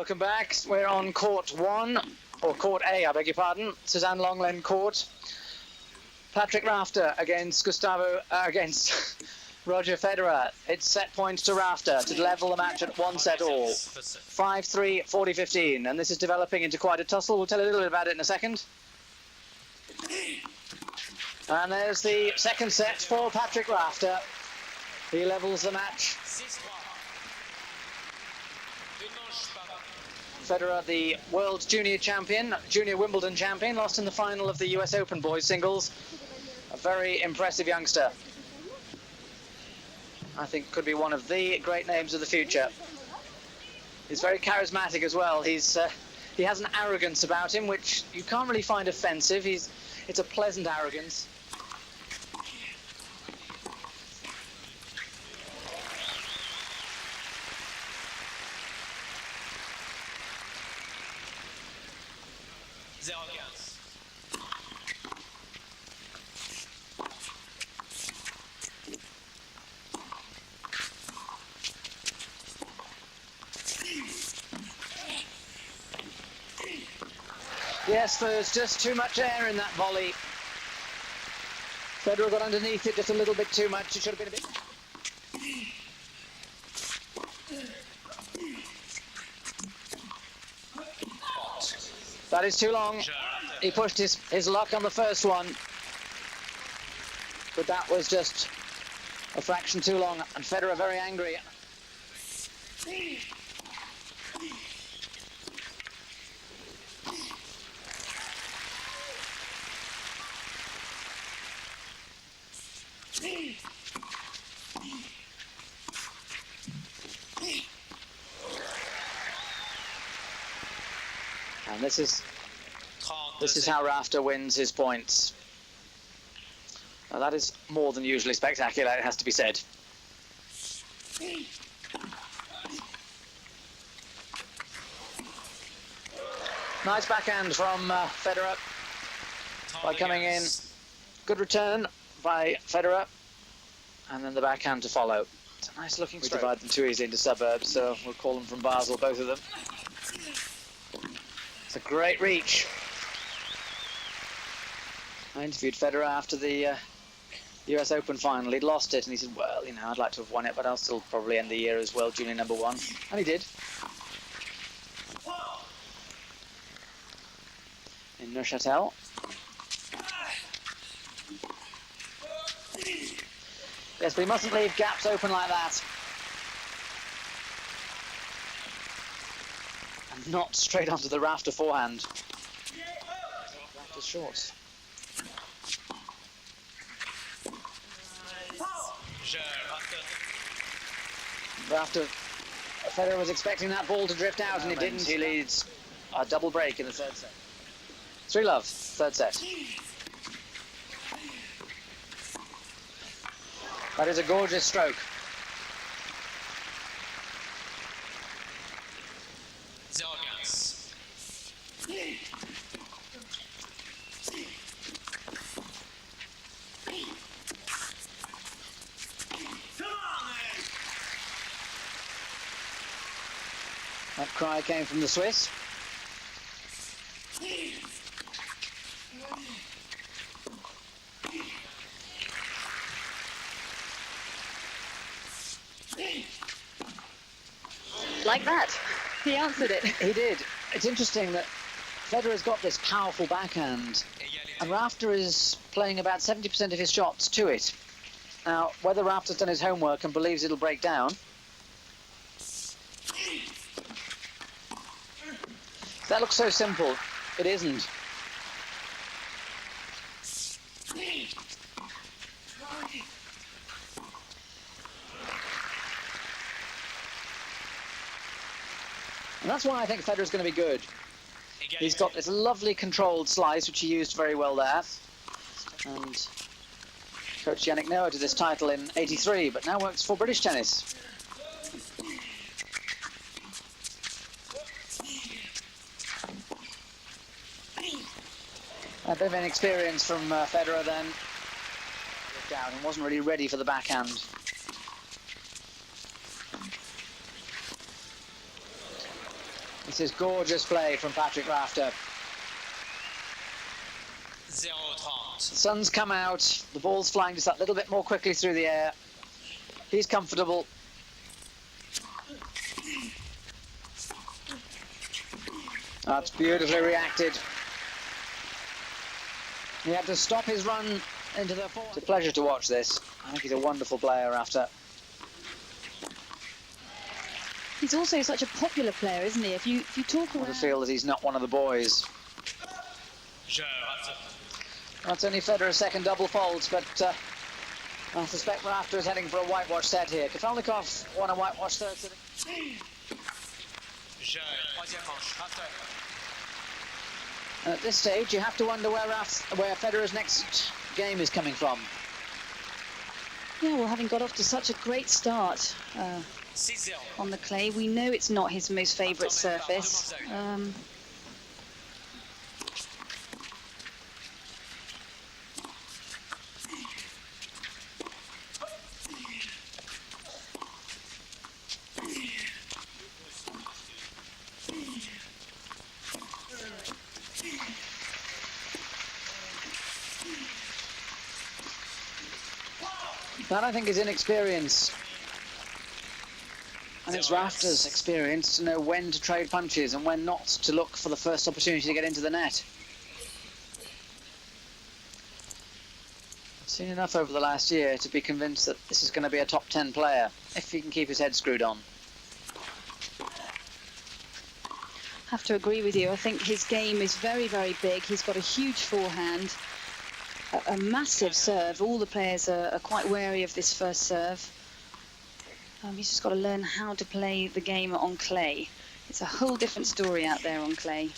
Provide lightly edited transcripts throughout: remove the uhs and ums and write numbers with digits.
Welcome back. We're on court 1, or court A, I beg your pardon. Suzanne Longlen court. Patrick Rafter against Roger Federer. It's set points to Rafter to level the match at 1 set all. 5-3, 40-15, and this is developing into quite a tussle. We'll tell you a little bit about it in a second. And there's the second set for Patrick Rafter. He levels the match. Federer, the world junior champion, junior Wimbledon champion, lost in the final of the US Open boys singles. A very impressive youngster. I think could be one of the great names of the future. He's very charismatic as well. He has an arrogance about him which you can't really find offensive. It's a pleasant arrogance. Yes, there's just too much air in that volley. Federer got underneath it just a little bit too much. It should have been a bit... That is too long. He pushed his luck on the first one. But that was just a fraction too long, and Federer very angry. And this is how Rafter wins his points. Now that is more than usually spectacular, it has to be said. Nice backhand from Federer by coming in. Good return by Federer, and then the backhand to follow. It's a nice looking stroke. We divide them too easily into suburbs, so we'll call them from Basel, both of them. It's a great reach. I interviewed Federer after the US Open final. He'd lost it and he said, well, you know, I'd like to have won it, but I'll still probably end the year as world junior #1. And he did. In Neuchâtel. Yes, but he mustn't leave gaps open like that. And not straight onto the Rafter forehand. Rafter's short. Federer was expecting that ball to drift out and it didn't. He leads a double break in the third set. 3-love, third set. That is a gorgeous stroke. That cry came from the Swiss. Like that. He answered it. He did. It's interesting that Federer's got this powerful backhand, and Rafter is playing about 70% of his shots to it. Now, whether Rafter's done his homework and believes it'll break down... That looks so simple. It isn't. And that's why I think Federer's going to be good. He's got this lovely controlled slice, which he used very well there. And Coach Yannick Noah did this title in '83, but now works for British tennis. A bit of inexperience from Federer then. Down and wasn't really ready for the backhand. This is gorgeous play from Patrick Rafter. 0-30. The sun's come out, the ball's flying just that little bit more quickly through the air. He's comfortable. That's beautifully reacted. He had to stop his run into the forward. It's a pleasure to watch this. I think he's a wonderful player after. He's also such a popular player, isn't he? If you talk I around... feel that he's not one of the boys. That's only Federer's second double fault, but I suspect Rafter is heading for a whitewash set here. Kafelnikov won a whitewash third sitting. And at this stage, you have to wonder where Federer's next game is coming from. Yeah, well, having got off to such a great start on the clay, we know it's not his most favourite surface. That, I think, is inexperience. And it's Rafter's experience to know when to trade punches and when not to look for the first opportunity to get into the net. I've seen enough over the last year to be convinced that this is going to be a top 10 player, if he can keep his head screwed on. I have to agree with you. I think his game is very, very big. He's got a huge forehand, a massive serve. All the players are quite wary of this first serve. He's just got to learn how to play the game on clay. It's a whole different story out there on clay.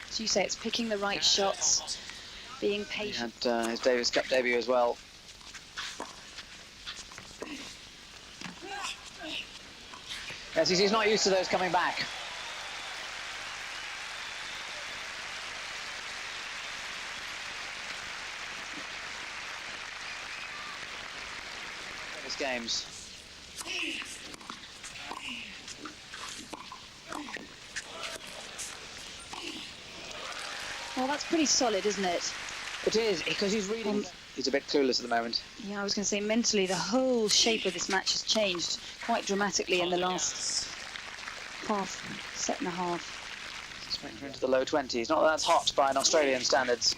As you say, it's picking the right shots, being patient. He had his Davis Cup debut as well. Yes, he's not used to those coming back. His games. Well, that's pretty solid, isn't it? It is, because he's reading. He's a bit clueless at the moment. Yeah, I was going to say, mentally, the whole shape of this match has changed quite dramatically in the last set and a half. He's waiting for into the low 20s. Not that that's hot by an Australian standards.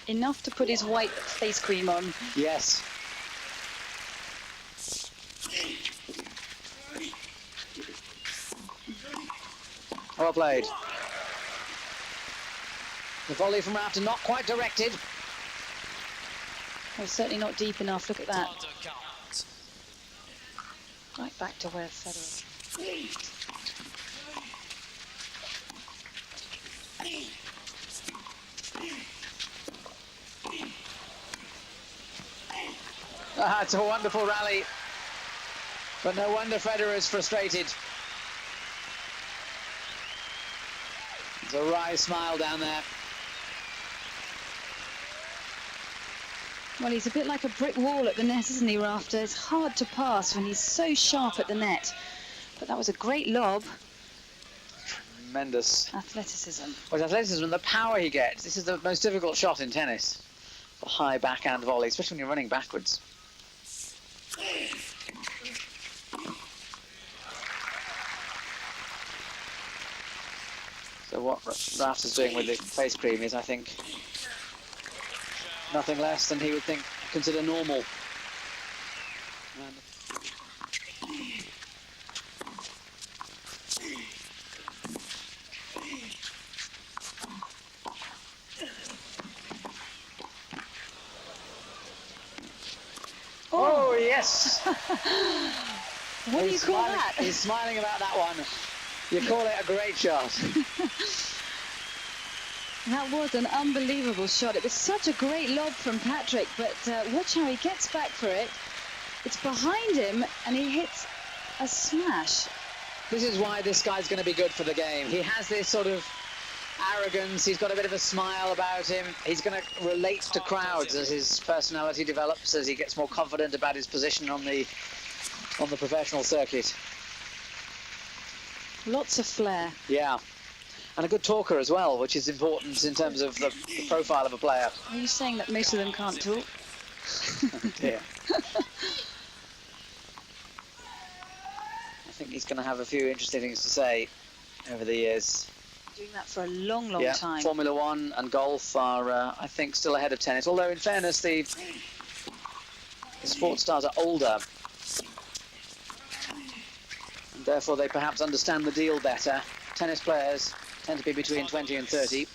Enough to put his white face cream on. Yes. Well played. The volley from Rafter not quite directed. Well, certainly not deep enough. Look at that. Right back to where Federer. It's a wonderful rally. But no wonder Federer is frustrated. There's a wry smile down there. Well, he's a bit like a brick wall at the net, isn't he, Rafter? It's hard to pass when he's so sharp at the net. But that was a great lob. Tremendous. Athleticism. Well, his athleticism and the power he gets. This is the most difficult shot in tennis. The high backhand volley, especially when you're running backwards. So what Rafter's doing with the face cream is, I think, nothing less than he would consider normal. Oh, yes! What do you call that? He's smiling about that one. You call it a great shot. That was an unbelievable shot. It was such a great lob from Patrick, but watch how he gets back for it. It's behind him, and he hits a smash. This is why this guy's going to be good for the game. He has this sort of arrogance. He's got a bit of a smile about him. He's going to relate to crowds as his personality develops, as he gets more confident about his position on the professional circuit. Lots of flair. Yeah. And a good talker as well, which is important in terms of the profile of a player. Are you saying that most of them can't talk? Dear. I think he's going to have a few interesting things to say over the years. Doing that for a long, long time. Formula One and golf are, I think, still ahead of tennis. Although, in fairness, the sports stars are older. And therefore, they perhaps understand the deal better. Tennis players tend to be between 20 and 30.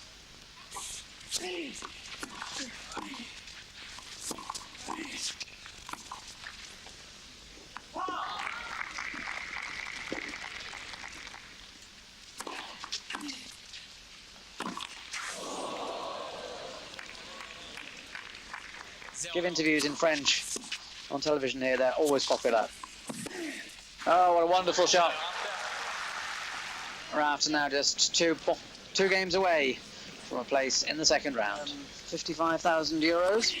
Give interviews in French on television here, they're always popular. Oh, what a wonderful shot. We're after now just two games away from a place in the second round. 55,000 euros.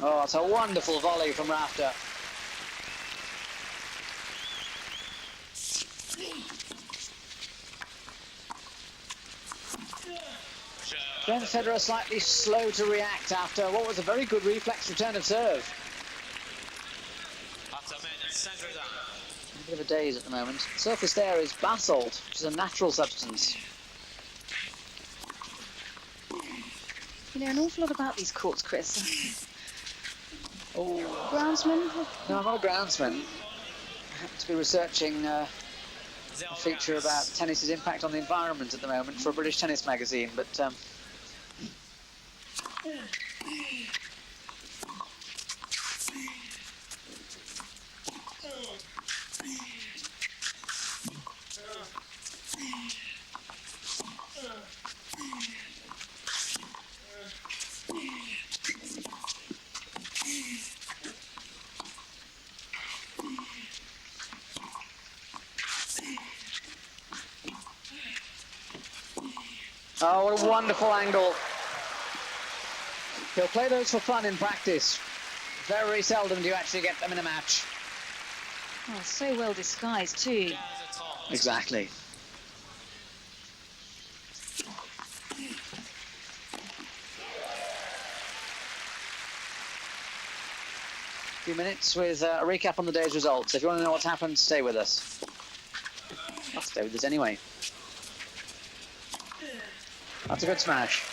Oh, it's a wonderful volley from Rafter. Then Federer slightly slow to react after what was a very good reflex return of serve. A bit of a daze at the moment. The surface there is basalt, which is a natural substance. You know an awful lot about these courts, Chris. Oh, Groundsman? no, I'm not a groundsman. I happen to be researching a feature about tennis's impact on the environment at the moment for a British tennis magazine, but oh, what a wonderful angle. He'll play those for fun in practice. Very seldom do you actually get them in a match. Oh, so well disguised too. Exactly. A few minutes with a recap on the day's results. If you want to know what's happened, stay with us. I'll stay with us anyway. That's a good smash.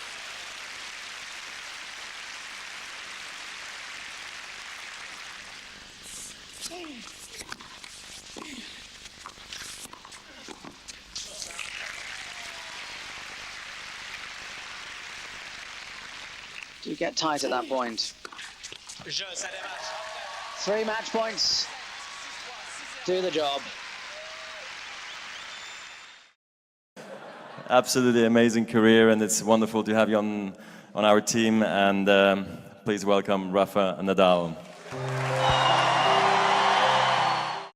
Do you get tight at that point? 3 match points. Do the job. Absolutely amazing career, and it's wonderful to have you on our team. And please welcome Rafa Nadal.